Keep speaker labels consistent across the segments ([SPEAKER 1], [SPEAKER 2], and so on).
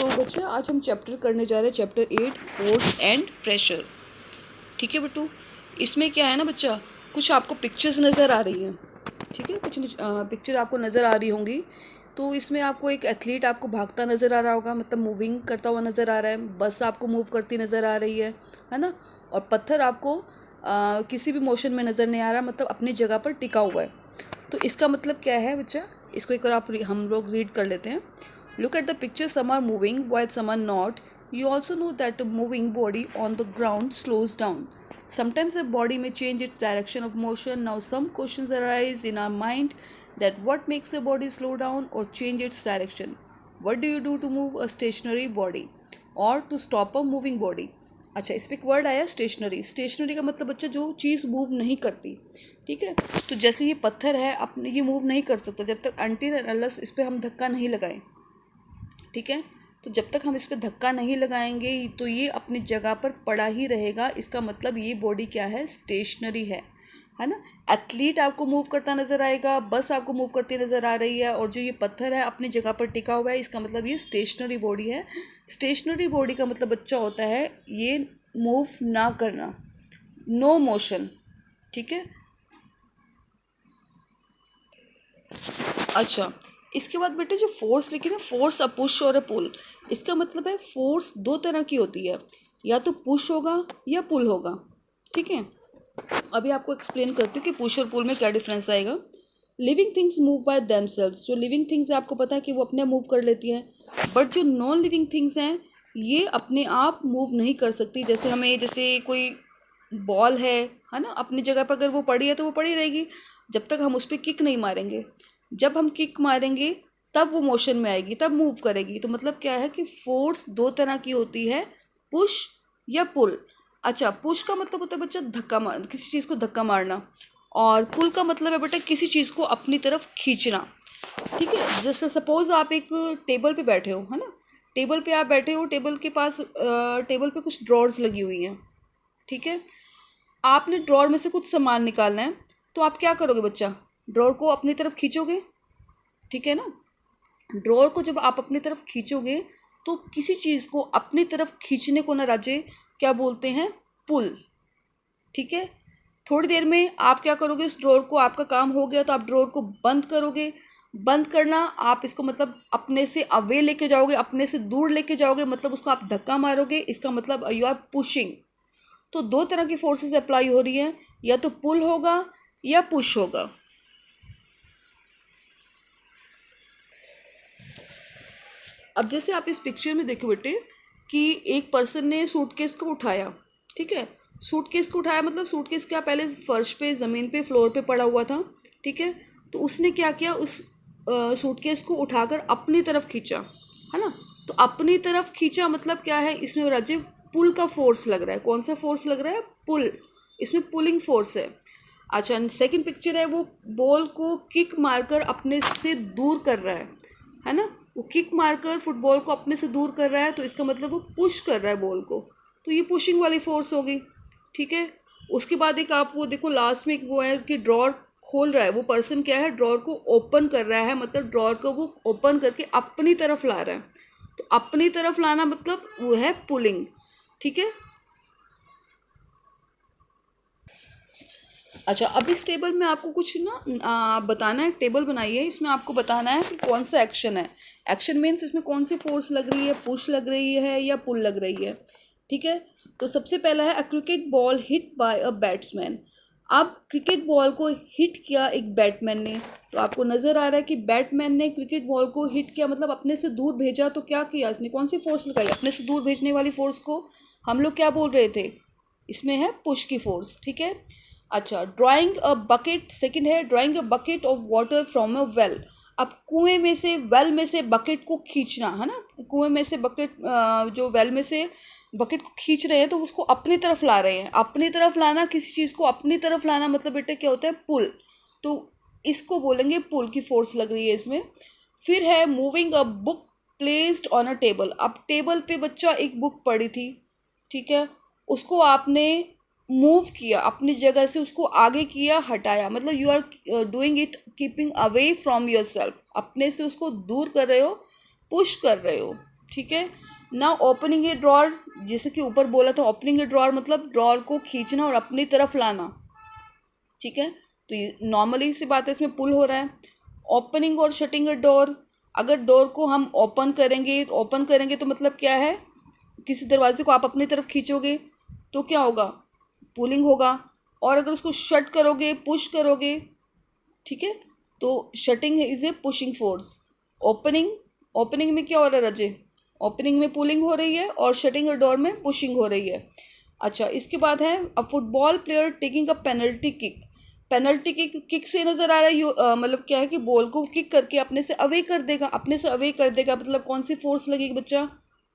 [SPEAKER 1] तो बच्चा आज हम चैप्टर करने जा रहे हैं चैप्टर 8 फोर्स एंड प्रेशर। ठीक है बट्टू, इसमें क्या है ना बच्चा, कुछ आपको पिक्चर्स नज़र आ रही हैं। ठीक है, कुछ पिक्चर आपको नज़र आ रही होंगी। तो इसमें आपको एक एथलीट आपको भागता नज़र आ रहा होगा, मतलब मूविंग करता हुआ नज़र आ रहा है। बस आपको मूव करती नज़र आ रही है ना। और पत्थर आपको किसी भी मोशन में नज़र नहीं आ रहा, मतलब अपनी जगह पर टिका हुआ है। तो इसका मतलब क्या है बच्चा, इसको एक बार हम लोग रीड कर लेते हैं। Look at the picture, some are moving while some are not. You also know that a moving body on the ground slows down. Sometimes a body may change its direction of motion. Now some questions arise in our mind that what makes a body slow down or change its direction? What do you do to move a stationary body or to stop a moving body? अच्छा, इस पर एक word आया stationery. Stationery का मतलब बच्चा जो चीज़ move नहीं करती। ठीक है, तो जैसे ये पत्थर है, अपने ये मूव नहीं कर सकता जब तक अनटिल अनलेस इस पर हम धक्का नहीं लगाएं। ठीक है, तो जब तक हम इस पर धक्का नहीं लगाएंगे तो ये अपनी जगह पर पड़ा ही रहेगा। इसका मतलब ये बॉडी क्या है, स्टेशनरी है ना। एथलीट आपको मूव करता नज़र आएगा, बस आपको मूव करती नज़र आ रही है, और जो ये पत्थर है अपनी जगह पर टिका हुआ है। इसका मतलब ये स्टेशनरी बॉडी है। स्टेशनरी बॉडी का मतलब बच्चा होता है ये मूव ना करना, नो मोशन। ठीक है, अच्छा, इसके बाद बेटे जो फोर्स लिखी ना, फोर्स अ पुश और अ पुल, इसका मतलब है फोर्स दो तरह की होती है, या तो पुश होगा या पुल होगा। ठीक है, अभी आपको एक्सप्लेन करती हूँ कि पुश और पुल में क्या डिफरेंस आएगा। Living things move by themselves. जो लिविंग थिंग्स है आपको पता है कि वो अपने मूव कर लेती हैं, बट जो नॉन लिविंग थिंग्स हैं ये अपने आप मूव नहीं कर सकती। जैसे कोई बॉल है ना, अपनी जगह पर अगर वो पड़ी है तो वो पड़ी रहेगी जब तक हम उस पर किक नहीं मारेंगे। जब हम किक मारेंगे तब वो मोशन में आएगी, तब मूव करेगी। तो मतलब क्या है कि फोर्स दो तरह की होती है, पुश या पुल। अच्छा, पुश का मतलब होता है बच्चा धक्का मार, किसी चीज़ को धक्का मारना, और पुल का मतलब है बेटा किसी चीज़ को अपनी तरफ खींचना। ठीक है, जैसे सपोज आप एक टेबल पे बैठे हो, है ना। टेबल पे आप बैठे हो, टेबल के पास टेबल पे कुछ ड्रॉर्स लगी हुई हैं। ठीक है, आपने ड्रॉर में से कुछ सामान निकालना है, तो आप क्या करोगे बच्चा, ड्रॉर को अपनी तरफ खींचोगे। ठीक है ना, ड्रॉर को जब आप अपनी तरफ खींचोगे तो किसी चीज़ को अपनी तरफ खींचने को ना राजे क्या बोलते हैं, पुल। ठीक है, थोड़ी देर में आप क्या करोगे, उस ड्रॉर को, आपका काम हो गया तो आप ड्रॉर को बंद करोगे। बंद करना, आप इसको मतलब अपने से अवे लेके जाओगे, अपने से दूर लेके जाओगे, मतलब उसको आप धक्का मारोगे। इसका मतलब यू आर पुशिंग। तो दो तरह की फोर्सेस अप्लाई हो रही हैं, या तो पुल होगा या पुश होगा। अब जैसे आप इस पिक्चर में देखो बेटे कि एक पर्सन ने सूटकेस को उठाया। ठीक है, सूटकेस को उठाया मतलब सूटकेस क्या पहले फर्श पे, ज़मीन पे, फ्लोर पे पड़ा हुआ था। ठीक है, तो उसने क्या किया, उस सूटकेस को उठाकर अपनी तरफ खींचा, है ना। तो अपनी तरफ खींचा मतलब क्या है, इसमें राज्य पुल का फोर्स लग रहा है। कौन सा फोर्स लग रहा है, पुल। इसमें पुलिंग फोर्स है। अच्छा, सेकंड पिक्चर है, वो बॉल को किक मारकर अपने से दूर कर रहा है ना। वो किक मारकर फुटबॉल को अपने से दूर कर रहा है, तो इसका मतलब वो पुश कर रहा है बॉल को, तो ये पुशिंग वाली फोर्स होगी। ठीक है, उसके बाद एक आप वो देखो लास्ट में एक वो है कि ड्रॉर खोल रहा है, वो पर्सन क्या है, ड्रॉर को ओपन कर रहा है, मतलब ड्रॉर को वो ओपन करके अपनी तरफ ला रहा है। तो अपनी तरफ लाना मतलब वो है पुलिंग। ठीक है, अच्छा, अब इस टेबल में आपको कुछ ना बताना है। टेबल बनाई है, इसमें आपको बताना है कि कौन सा एक्शन है। एक्शन मीन्स इसमें कौन सी फोर्स लग रही है, पुश लग रही है या पुल लग रही है। ठीक है, तो सबसे पहला है a cricket ball hit by a batsman. अब क्रिकेट बॉल को हिट किया एक बैटमैन ने, तो आपको नज़र आ रहा है कि बैटमैन ने क्रिकेट बॉल को हिट किया, मतलब अपने से दूर भेजा। तो क्या किया इसने, कौन सी फोर्स लगाई, अपने से दूर भेजने वाली फोर्स को हम लोग क्या बोल रहे थे, इसमें है पुश की फोर्स। ठीक है, अच्छा, ड्राइंग अ बकेट, सेकंड है drawing a bucket of water from a well. अब कुएं में से, वेल में से बकेट को खींचना, है ना। कुएं में से बकेट, जो वेल में से बकेट को खींच रहे हैं, तो उसको अपनी तरफ ला रहे हैं। अपनी तरफ लाना, किसी चीज़ को अपनी तरफ लाना मतलब बेटे क्या होता है, पुल। तो इसको बोलेंगे पुल की फोर्स लग रही है इसमें। फिर है moving a book placed on a table. अब टेबल पे बच्चा एक बुक पड़ी थी, ठीक है, उसको आपने मूव किया, अपनी जगह से उसको आगे किया, हटाया, मतलब you are doing it keeping away from your self, अपने से उसको दूर कर रहे हो, पुश कर रहे हो। ठीक है। नाउ ओपनिंग ए ड्रॉर, जैसे कि ऊपर बोला था, ओपनिंग ए ड्रॉर मतलब ड्रॉर को खींचना और अपनी तरफ लाना, ठीक है। तो ये नॉर्मली सी बात है, इसमें पुल हो रहा है। ओपनिंग और शटिंग अ डोर, अगर डोर को हम ओपन करेंगे तो मतलब क्या है, किसी दरवाजे को आप अपनी तरफ खींचोगे तो क्या होगा, पुलिंग होगा। और अगर उसको शट करोगे, पुश करोगे, ठीक है, तो shutting is a pushing force. Opening, opening में क्या हो रहा है रजे, ओपनिंग में पुलिंग हो रही है और शटिंग अ डोर में पुशिंग हो रही है। अच्छा, इसके बाद है अ football player taking a penalty kick. Penalty kick, kick से नज़र आ रहा है मतलब क्या है कि बॉल को किक करके अपने से अवे कर देगा, अपने से अवे कर देगा, मतलब कौन सी फोर्स लगेगी बच्चा,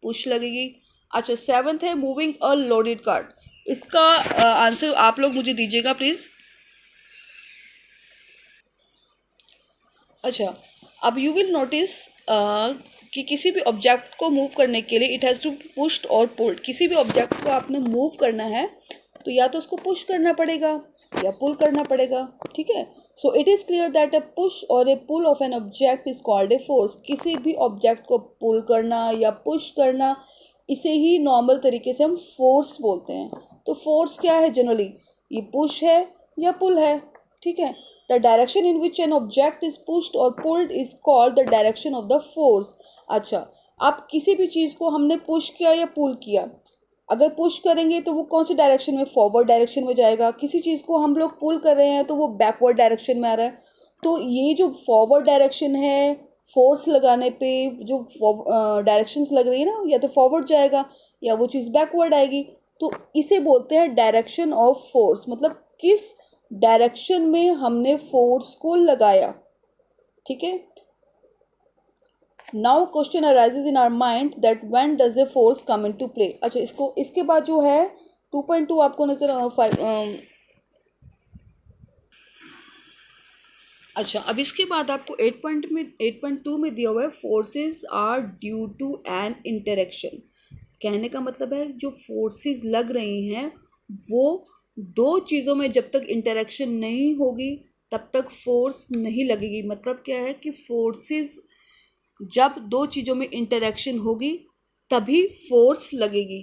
[SPEAKER 1] पुश लगेगी। अच्छा, सेवन्थ है मूविंग अ लोडेड कार्ट। इसका आंसर आप लोग मुझे दीजिएगा प्लीज़। अच्छा, अब यू विल नोटिस कि किसी भी ऑब्जेक्ट को मूव करने के लिए इट हैज़ टू पुश्ड और पुल्ड। किसी भी ऑब्जेक्ट को आपने मूव करना है तो या तो उसको पुश करना पड़ेगा या पुल करना पड़ेगा, ठीक है। So it is clear that a push और a pull of an object is called a force. किसी भी ऑब्जेक्ट को पुल करना या पुश करना, इसे ही नॉर्मल तरीके से हम फोर्स बोलते हैं। तो फोर्स क्या है जनरली, ये पुश है या पुल है, ठीक है। The direction in which an object is pushed और pulled is called the direction of the force. अच्छा, अब किसी भी चीज़ को हमने पुश किया या पुल किया, अगर पुश करेंगे तो वो कौन सी डायरेक्शन में, फॉरवर्ड डायरेक्शन में जाएगा। किसी चीज़ को हम लोग पुल कर रहे हैं तो वो बैकवर्ड डायरेक्शन में आ रहा है। तो ये जो फॉरवर्ड डायरेक्शन है, फोर्स लगाने पे जो डायरेक्शंस लग रही है ना, या तो फॉरवर्ड जाएगा या वो चीज़ बैकवर्ड आएगी। तो इसे बोलते हैं डायरेक्शन ऑफ फोर्स, मतलब किस डायरेक्शन में हमने फोर्स को लगाया, ठीक है। Now question arises in our mind that when does a force come into play. अच्छा, इसके बाद जो है 2.2 आपको नजर अच्छा, अब इसके बाद आपको 8.2 में दिया हुआ है forces are due to an interaction. कहने का मतलब है जो फोर्सेस लग रही हैं वो दो चीज़ों में जब तक इंटरेक्शन नहीं होगी तब तक फोर्स नहीं लगेगी। मतलब क्या है कि फोर्सेस जब दो चीज़ों में इंटरेक्शन होगी तभी फोर्स लगेगी।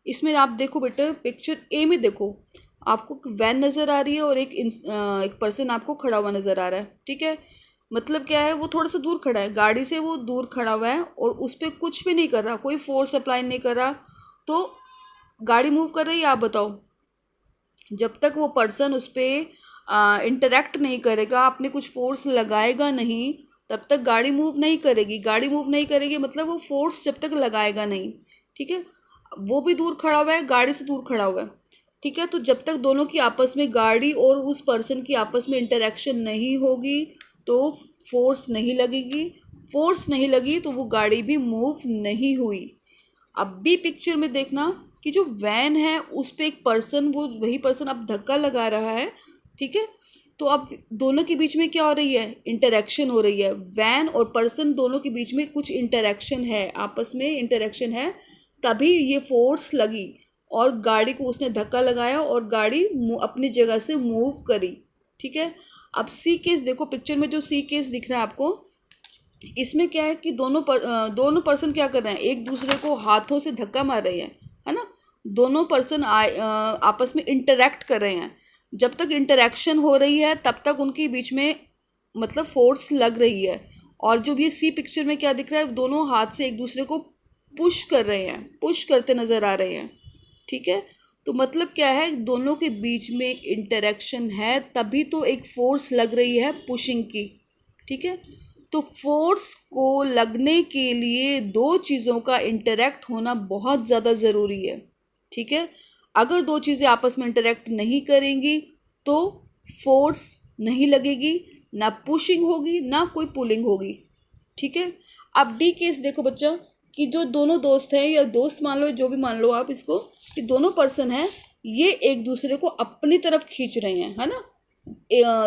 [SPEAKER 1] इसमें आप देखो बेटा, पिक्चर ए में देखो, आपको वैन नज़र आ रही है और एक पर्सन आपको खड़ा हुआ नज़र आ रहा है, ठीक है। मतलब क्या है, वो थोड़ा सा दूर खड़ा है, गाड़ी से वो दूर खड़ा हुआ है और उस पर कुछ भी नहीं कर रहा, कोई फोर्स अप्लाई नहीं कर रहा। तो गाड़ी मूव कर रही है, आप बताओ, जब तक वो पर्सन उस पर इंटरेक्ट नहीं करेगा, आपने कुछ फोर्स लगाएगा नहीं, तब तक गाड़ी मूव नहीं करेगी। गाड़ी मूव नहीं करेगी मतलब वो फोर्स जब तक लगाएगा नहीं, ठीक है। वो भी दूर खड़ा हुआ है, गाड़ी से दूर खड़ा हुआ है, ठीक है। तो जब तक दोनों की आपस में, गाड़ी और उस पर्सन की आपस में इंटरेक्शन नहीं होगी तो फोर्स नहीं लगेगी। फोर्स नहीं लगी तो वो गाड़ी भी मूव नहीं हुई। अब भी पिक्चर में देखना कि जो वैन है उस पर एक पर्सन, वो वही पर्सन अब धक्का लगा रहा है, ठीक है। तो अब दोनों के बीच में क्या हो रही है, इंटरेक्शन हो रही है। वैन और पर्सन दोनों के बीच में कुछ इंटरेक्शन है, आपस में इंटरेक्शन है, तभी ये फोर्स लगी और गाड़ी को उसने धक्का लगाया और गाड़ी अपनी जगह से मूव करी, ठीक है। अब सी केस देखो, पिक्चर में जो सी केस दिख रहा है आपको, इसमें क्या है कि दोनों पर्सन क्या कर रहे हैं, एक दूसरे को हाथों से धक्का मार रहे हैं, है ना। दोनों पर्सन आपस में इंटरेक्ट कर रहे हैं। जब तक इंटरेक्शन हो रही है तब तक उनके बीच में मतलब फोर्स लग रही है। और जो ये सी पिक्चर में क्या दिख रहा है, दोनों हाथ से एक दूसरे को पुश कर रहे हैं, पुश करते नज़र आ रहे हैं, ठीक है। तो मतलब क्या है, दोनों के बीच में इंटरेक्शन है तभी तो एक फोर्स लग रही है पुशिंग की, ठीक है। तो फोर्स को लगने के लिए दो चीज़ों का इंटरेक्ट होना बहुत ज़्यादा ज़रूरी है, ठीक है। अगर दो चीज़ें आपस में इंटरेक्ट नहीं करेंगी तो फोर्स नहीं लगेगी, ना पुशिंग होगी ना कोई पुलिंग होगी, ठीक है। अब डी केस देखो बच्चा, कि जो दोनों दोस्त हैं या दोस्त मान लो, जो भी मान लो आप इसको, कि दोनों पर्सन हैं, ये एक दूसरे को अपनी तरफ खींच रहे हैं, है ना।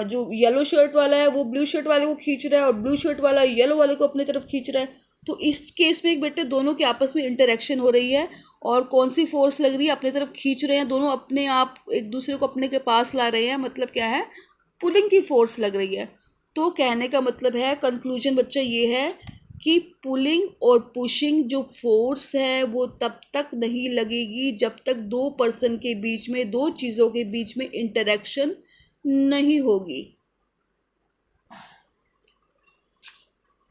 [SPEAKER 1] जो येलो शर्ट वाला है वो ब्लू शर्ट वाले को खींच रहा है और ब्लू शर्ट वाला येलो वाले को अपनी तरफ खींच रहा है। तो इस केस में एक बेटे दोनों के आपस में इंटरेक्शन हो रही है और कौन सी फोर्स लग रही है, अपनी तरफ खींच रहे हैं, दोनों अपने आप एक दूसरे को अपने के पास ला रहे हैं, मतलब क्या है, पुलिंग की फोर्स लग रही है। तो कहने का मतलब है, कंक्लूजन बच्चा ये है कि पुलिंग और पुशिंग जो फोर्स है वो तब तक नहीं लगेगी जब तक दो पर्सन के बीच में, दो चीज़ों के बीच में इंटरेक्शन नहीं होगी।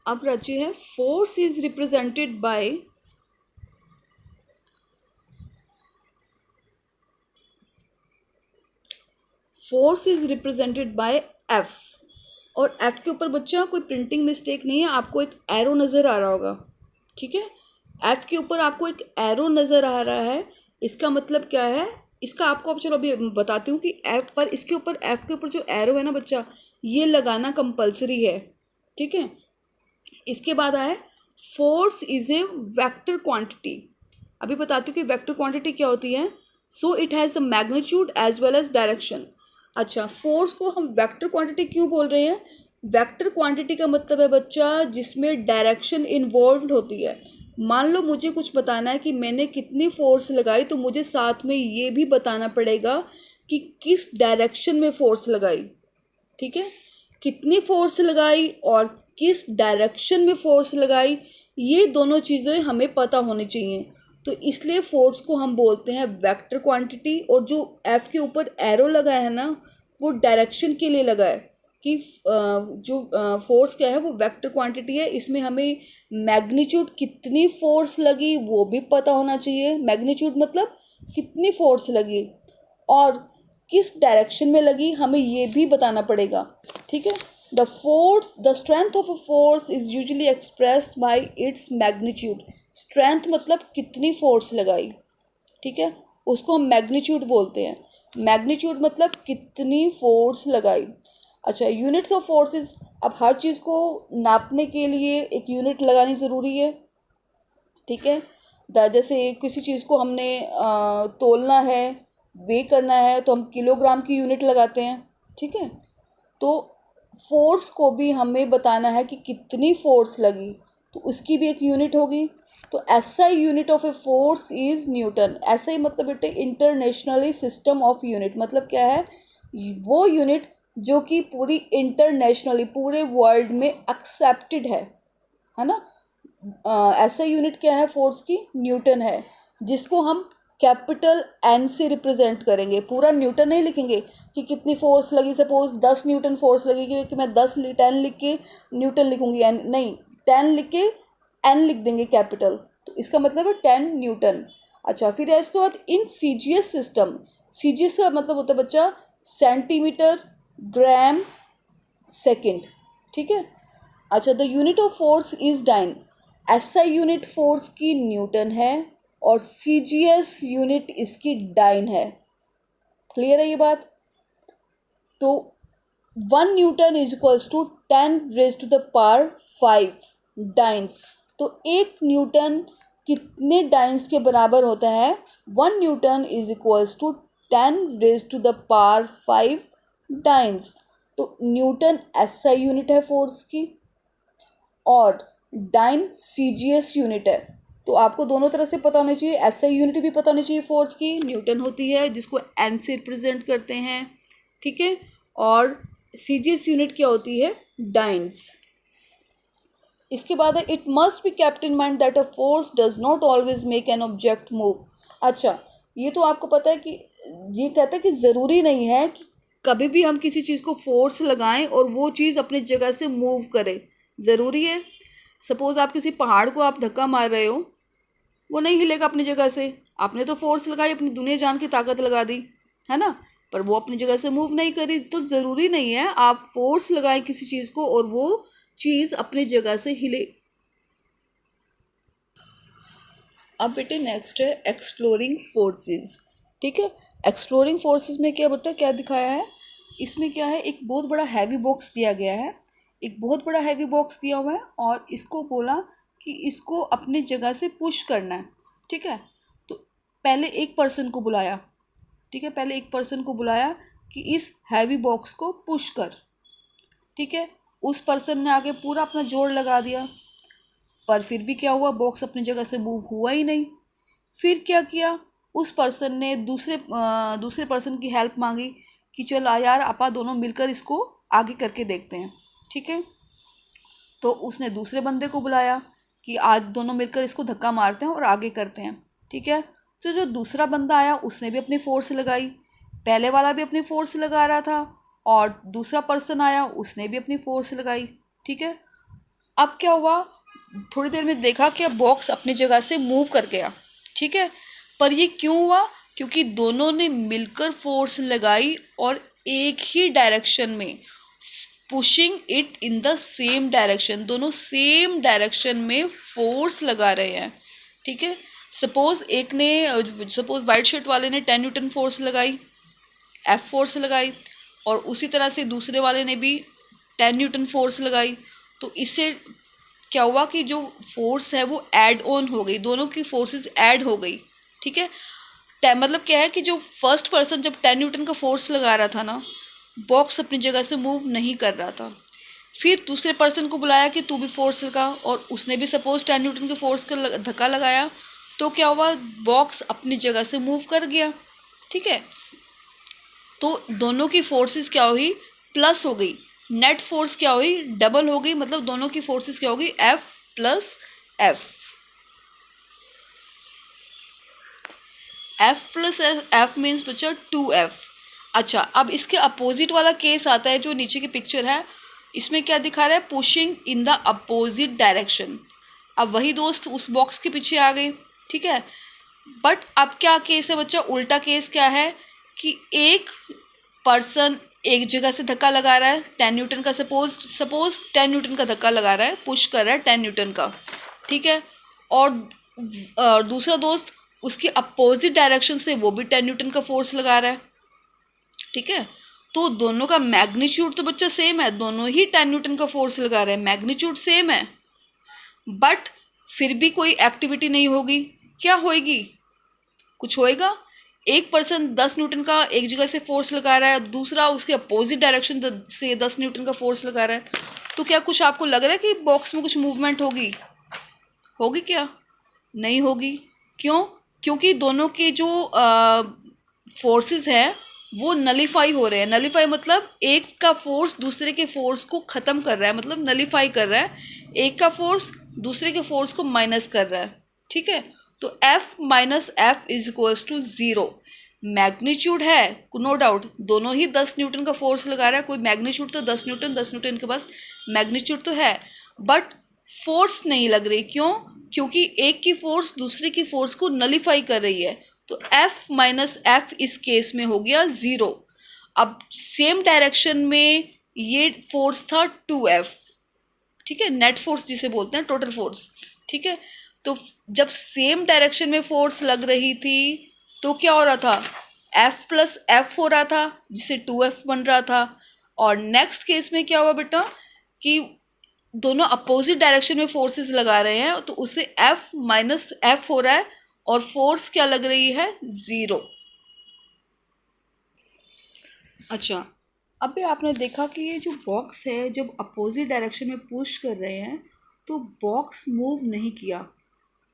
[SPEAKER 1] अब राज्य है force is represented by F, और एफ के ऊपर बच्चा कोई प्रिंटिंग मिस्टेक नहीं है, आपको एक एरो नज़र आ रहा होगा, ठीक है। एफ के ऊपर आपको एक एरो नज़र आ रहा है, इसका मतलब क्या है, इसका आपको अब चलो अभी बताती हूँ कि एफ पर, इसके ऊपर एफ के ऊपर जो एरो है ना बच्चा, ये लगाना कंपलसरी है, ठीक है। इसके बाद आए force is a vector quantity. अभी बताती हूँ कि वेक्टर क्वांटिटी क्या होती है। So it has a magnitude as well as direction. अच्छा, फोर्स को हम वेक्टर क्वांटिटी क्यों बोल रहे हैं? वेक्टर क्वांटिटी का मतलब है बच्चा जिसमें डायरेक्शन इन्वॉल्व होती है। मान लो मुझे कुछ बताना है कि मैंने कितनी फोर्स लगाई, तो मुझे साथ में ये भी बताना पड़ेगा कि किस डायरेक्शन में फोर्स लगाई, ठीक है। कितनी फोर्स लगाई और किस डायरेक्शन में फोर्स लगाई, ये दोनों चीज़ें हमें पता होनी चाहिए। तो इसलिए फोर्स को हम बोलते हैं वेक्टर क्वांटिटी, और जो एफ के ऊपर एरो लगा है ना, वो डायरेक्शन के लिए लगा है कि जो फोर्स क्या है वो वेक्टर क्वांटिटी है। इसमें हमें मैग्नीट्यूड कितनी फोर्स लगी वो भी पता होना चाहिए। मैग्नीट्यूड मतलब कितनी फोर्स लगी, और किस डायरेक्शन में लगी हमें ये भी बताना पड़ेगा, ठीक है। The strength of a force is usually express bye its magnitude. Strength मतलब कितनी फोर्स लगाई, ठीक है, उसको हम मैग्नीट्यूड बोलते हैं। मैग्नीट्यूड मतलब कितनी फोर्स लगाई। अच्छा, यूनिट्स ऑफ फोर्सेस, अब हर चीज़ को नापने के लिए एक यूनिट लगानी ज़रूरी है, ठीक है। जैसे किसी चीज़ को हमने तोलना है, वे करना है, तो हम किलोग्राम की यूनिट लगाते हैं, ठीक है। तो फोर्स को भी हमें बताना है कि कितनी फोर्स लगी, तो उसकी भी एक यूनिट होगी। तो SI unit of a force is Newton. SI मतलब बेटे इंटरनेशनली सिस्टम ऑफ यूनिट, मतलब क्या है, वो यूनिट जो कि पूरी इंटरनेशनली पूरे वर्ल्ड में एक्सेप्टेड है ना। ऐसा यूनिट क्या है फोर्स की? न्यूटन है, जिसको हम कैपिटल एन से रिप्रेजेंट करेंगे। पूरा न्यूटन नहीं लिखेंगे कि कितनी फोर्स लगी, सपोज 10 न्यूटन फोर्स लगेगी, कि मैं 10 लिख के न्यूटन लिखूंगी, एन नहीं, 10 लिख के एन लिख देंगे कैपिटल, तो इसका मतलब है 10 न्यूटन। अच्छा, फिर है इसके बाद इन सीजीएस सिस्टम। सीजीएस का मतलब होता है बच्चा सेंटीमीटर, ग्राम, सेकेंड, ठीक है। अच्छा, the unit of force is dyne. SI unit force की न्यूटन है और सीजीएस यूनिट इसकी डाइन है। क्लियर है ये बात? तो 1 newton is equals to 10 raise to the power 5 dynes. तो 1 न्यूटन कितने डाइन्स के बराबर होता है? 1 newton is equals to 10 raise to the power 5 dynes. तो न्यूटन एसआई यूनिट है फोर्स की, और डाइन सीजीएस यूनिट है। तो आपको दोनों तरह से पता होना चाहिए, एसआई यूनिट भी पता होनी चाहिए फोर्स की, न्यूटन होती है जिसको एन से रिप्रेजेंट करते हैं, ठीक है, और सीजीएस यूनिट क्या होती है? डाइन्स। इसके बाद है it must be kept in mind that a force does not always make an object move. अच्छा, ये तो आपको पता है कि ये कहता है कि ज़रूरी नहीं है कि कभी भी हम किसी चीज़ को फोर्स लगाएं और वो चीज़ अपनी जगह से मूव करे। ज़रूरी है? सपोज़ आप किसी पहाड़ को आप धक्का मार रहे हो, वो नहीं हिलेगा अपनी जगह से। आपने तो फोर्स लगाई, अपनी दुनिया जान की ताकत लगा दी, है ना, पर वो अपनी जगह से मूव नहीं करी। तो ज़रूरी नहीं है आप फोर्स लगाएं किसी चीज़ को और वो चीज़ अपनी जगह से हिले। अब बेटे नेक्स्ट है एक्सप्लोरिंग फोर्सेस, ठीक है। एक्सप्लोरिंग फोर्सेस में क्या बेटा क्या दिखाया है? इसमें क्या है, एक बहुत बड़ा हैवी बॉक्स दिया गया है, एक बहुत बड़ा हैवी बॉक्स दिया हुआ है, और इसको बोला कि इसको अपनी जगह से पुश करना है, ठीक है। तो पहले एक पर्सन को बुलाया, ठीक है, पहले एक पर्सन को बुलाया कि इस हैवी बॉक्स को पुश कर, ठीक है। उस पर्सन ने आगे पूरा अपना जोर लगा दिया, पर फिर भी क्या हुआ, बॉक्स अपनी जगह से मूव हुआ ही नहीं। फिर क्या किया, उस पर्सन ने दूसरे पर्सन की हेल्प मांगी कि चल आ यार, आपा दोनों मिलकर इसको आगे करके देखते हैं, ठीक है। तो उसने दूसरे बंदे को बुलाया कि आज दोनों मिलकर इसको धक्का मारते हैं और आगे करते हैं, ठीक है। तो जो दूसरा बंदा आया उसने भी अपनी फोर्स लगाई, पहले वाला भी अपनी फोर्स लगा रहा था, और दूसरा पर्सन आया उसने भी अपनी फोर्स लगाई, ठीक है। अब क्या हुआ, थोड़ी देर में देखा कि बॉक्स अपनी जगह से मूव कर गया, ठीक है। पर ये क्यों हुआ, क्योंकि दोनों ने मिलकर फोर्स लगाई और एक ही डायरेक्शन में, pushing it in the same direction, दोनों सेम डायरेक्शन में फोर्स लगा रहे हैं, ठीक है। सपोज वाइट शर्ट वाले ने 10 न्यूटन फोर्स लगाई, एफ फोर्स लगाई, और उसी तरह से दूसरे वाले ने भी 10 न्यूटन फोर्स लगाई। तो इससे क्या हुआ कि जो फोर्स है वो ऐड ऑन हो गई, दोनों की फोर्सेस ऐड हो गई, ठीक है। मतलब क्या है कि जो फर्स्ट पर्सन जब 10 न्यूटन का फोर्स लगा रहा था ना, बॉक्स अपनी जगह से मूव नहीं कर रहा था। फिर दूसरे पर्सन को बुलाया कि तू भी फोर्स लगा, और उसने भी सपोज 10 न्यूटन के फोर्स का धक्का लगाया, तो क्या हुआ, बॉक्स अपनी जगह से मूव कर गया, ठीक है। तो दोनों की फोर्सेस क्या हुई, प्लस हो गई, नेट फोर्स क्या हुई, डबल हो गई, मतलब दोनों की फोर्सेस क्या होगी, F plus F, F plus F means बच्चा 2F। अच्छा, अब इसके अपोजिट वाला केस आता है जो नीचे की पिक्चर है, इसमें क्या दिखा रहा है, pushing in the opposite direction. अब वही दोस्त उस बॉक्स के पीछे आ गए, ठीक है। बट अब क्या केस है बच्चा, उल्टा केस क्या है कि एक पर्सन एक जगह से धक्का लगा रहा है 10 न्यूटन का, सपोज 10 न्यूटन का धक्का लगा रहा है, पुश कर रहा है 10 न्यूटन का, ठीक है। और दूसरा दोस्त उसकी अपोजिट डायरेक्शन से वो भी 10 न्यूटन का फोर्स लगा रहा है, ठीक है। तो दोनों का मैग्नीट्यूड तो बच्चा सेम है, दोनों ही 10 न्यूटन का फोर्स लगा रहे हैं, मैग्नीट्यूड सेम है, बट फिर भी कोई एक्टिविटी नहीं होगी। क्या होएगी, कुछ होएगा। एक पर्सन 10 न्यूटन का एक जगह से फोर्स लगा रहा है, दूसरा उसके अपोजिट डायरेक्शन से 10 न्यूटन का फोर्स लगा रहा है, तो क्या कुछ आपको लग रहा है कि बॉक्स में कुछ मूवमेंट होगी, होगी क्या, नहीं होगी। क्यों, क्योंकि दोनों के जो फोर्सेस है वो नलीफाई हो रहे हैं। नलीफाई मतलब एक का फोर्स दूसरे के फोर्स को ख़त्म कर रहा है, मतलब नलीफाई कर रहा है, एक का फोर्स दूसरे के फोर्स को माइनस कर रहा है, ठीक है। तो F minus F is equals to 0। Magnitude है नो डाउट, दोनों ही 10 न्यूटन का फोर्स लगा रहा है, कोई मैग्नीट्यूड तो 10 न्यूटन, 10 न्यूटन के पास मैग्नीट्यूड तो है, बट फोर्स नहीं लग रही। क्यों, क्योंकि एक की फोर्स दूसरे की फोर्स को नलीफाई कर रही है। तो F माइनस एफ इस केस में हो गया 0। अब सेम डायरेक्शन में ये फोर्स था 2F, ठीक है, नेट फोर्स जिसे बोलते हैं, टोटल फोर्स, ठीक है। तो जब सेम डायरेक्शन में फोर्स लग रही थी तो क्या हो रहा था, F प्लस एफ हो रहा था, जिसे 2F बन रहा था। और नेक्स्ट केस में क्या हुआ बेटा कि दोनों अपोजिट डायरेक्शन में फोर्सेस लगा रहे हैं, तो उससे F माइनस एफ हो रहा है, और फोर्स क्या लग रही है, 0। अच्छा, अभी आपने देखा कि ये जो बॉक्स है जब अपोजिट डायरेक्शन में पुश कर रहे हैं तो बॉक्स मूव नहीं किया।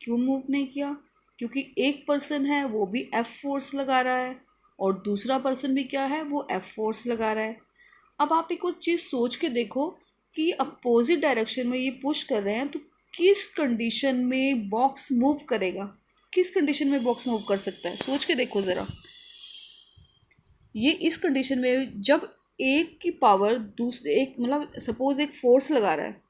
[SPEAKER 1] क्यों मूव नहीं किया, क्योंकि एक पर्सन है वो भी F फोर्स लगा रहा है, और दूसरा पर्सन भी क्या है, वो F फोर्स लगा रहा है। अब आप एक और चीज़ सोच के देखो कि अपोजिट डायरेक्शन में ये पुश कर रहे हैं, तो किस कंडीशन में बॉक्स मूव करेगा, किस कंडीशन में बॉक्स मूव कर सकता है, सोच के देखो ज़रा। ये इस कंडीशन में जब एक की पावर दूसरे, एक मतलब सपोज एक फोर्स लगा रहा है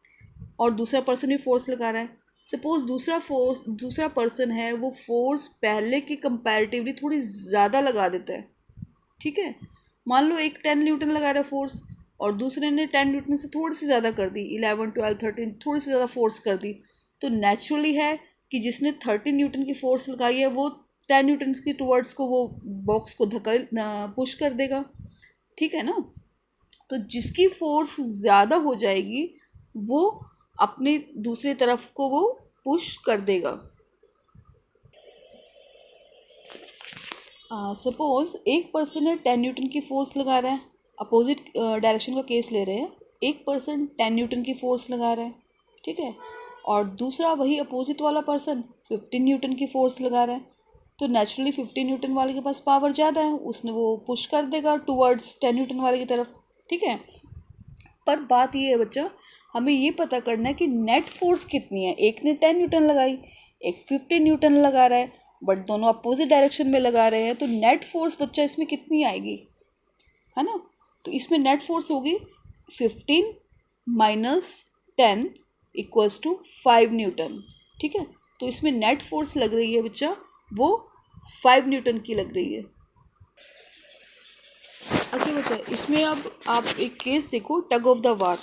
[SPEAKER 1] और दूसरा पर्सन भी फोर्स लगा रहा है, सपोज दूसरा पर्सन है वो फोर्स पहले के कंपैरेटिवली थोड़ी ज़्यादा लगा देता है, ठीक है। मान लो एक 10 न्यूटन लगा रहा है फोर्स, और दूसरे ने 10 न्यूटन से थोड़ी सी ज़्यादा कर दी, 11, 12, 13 थोड़ी सी ज़्यादा फोर्स कर दी। तो नेचुरली है कि जिसने 13 न्यूटन की फोर्स लगाई है वो 10 न्यूटन की टुवर्ड्स को वो बॉक्स को धक्का पुश कर देगा, ठीक है ना। तो जिसकी फोर्स ज़्यादा हो जाएगी वो अपनी दूसरी तरफ को वो पुश कर देगा। सपोज एक पर्सन है 10 न्यूटन की फोर्स लगा रहा है, अपोजिट डायरेक्शन का केस ले रहे हैं, एक पर्सन 10 न्यूटन की फोर्स लगा रहा है, ठीक है, और दूसरा वही अपोजिट वाला पर्सन 15 न्यूटन की फोर्स लगा रहा है। तो नेचुरली 15 न्यूटन वाले के पास पावर ज़्यादा है, उसने वो पुश कर देगा टुवर्ड्स 10 न्यूटन वाले की तरफ, ठीक है। पर बात ये है बच्चा, हमें ये पता करना है कि नेट फोर्स कितनी है। एक ने 10 न्यूटन लगाई, एक 15 न्यूटन लगा रहा है, बट दोनों अपोजिट डायरेक्शन में लगा रहे हैं, तो नेट फोर्स बच्चा इसमें कितनी आएगी, है ना। तो इसमें नेट फोर्स होगी 15 माइनस 10 इक्वल्स टू 5 न्यूटन। ठीक है, तो इसमें नेट फोर्स लग रही है बच्चा वो 5 न्यूटन की लग रही है। अच्छा बच्चा, इसमें अब आप एक केस देखो, टग ऑफ द वार।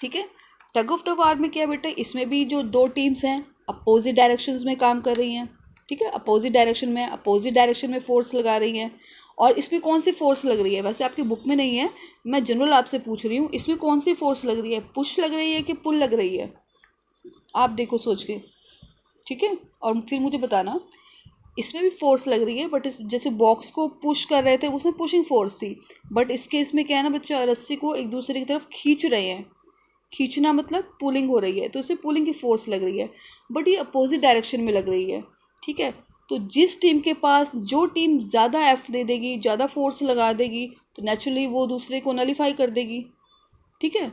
[SPEAKER 1] ठीक है, टग ऑफ द वार में क्या है बेटा, इसमें भी जो दो टीम्स हैं अपोजिट डायरेक्शंस में काम कर रही हैं। ठीक है, अपोजिट डायरेक्शन में फोर्स लगा रही हैं। और इसमें कौन सी फोर्स लग रही है, वैसे आपकी बुक में नहीं है, मैं जनरल आपसे पूछ रही हूँ, इसमें कौन सी फोर्स लग रही है, पुश लग रही है कि पुल लग रही है, आप देखो सोच के। ठीक है, और फिर मुझे बताना। इसमें भी फोर्स लग रही है, बट इस जैसे बॉक्स को पुश कर रहे थे उसमें पुशिंग फोर्स थी, बट इस केस में क्या है ना बच्चा, रस्सी को एक दूसरे की तरफ खींच रहे हैं। खींचना मतलब पुलिंग हो रही है, तो इसमें पुलिंग की फोर्स लग रही है, बट ये अपोजिट डायरेक्शन में लग रही है। ठीक है, तो जिस टीम के पास जो टीम ज़्यादा एफ दे देगी, ज़्यादा फोर्स लगा देगी, तो नेचुरली वो दूसरे को नलीफाई कर देगी। ठीक है,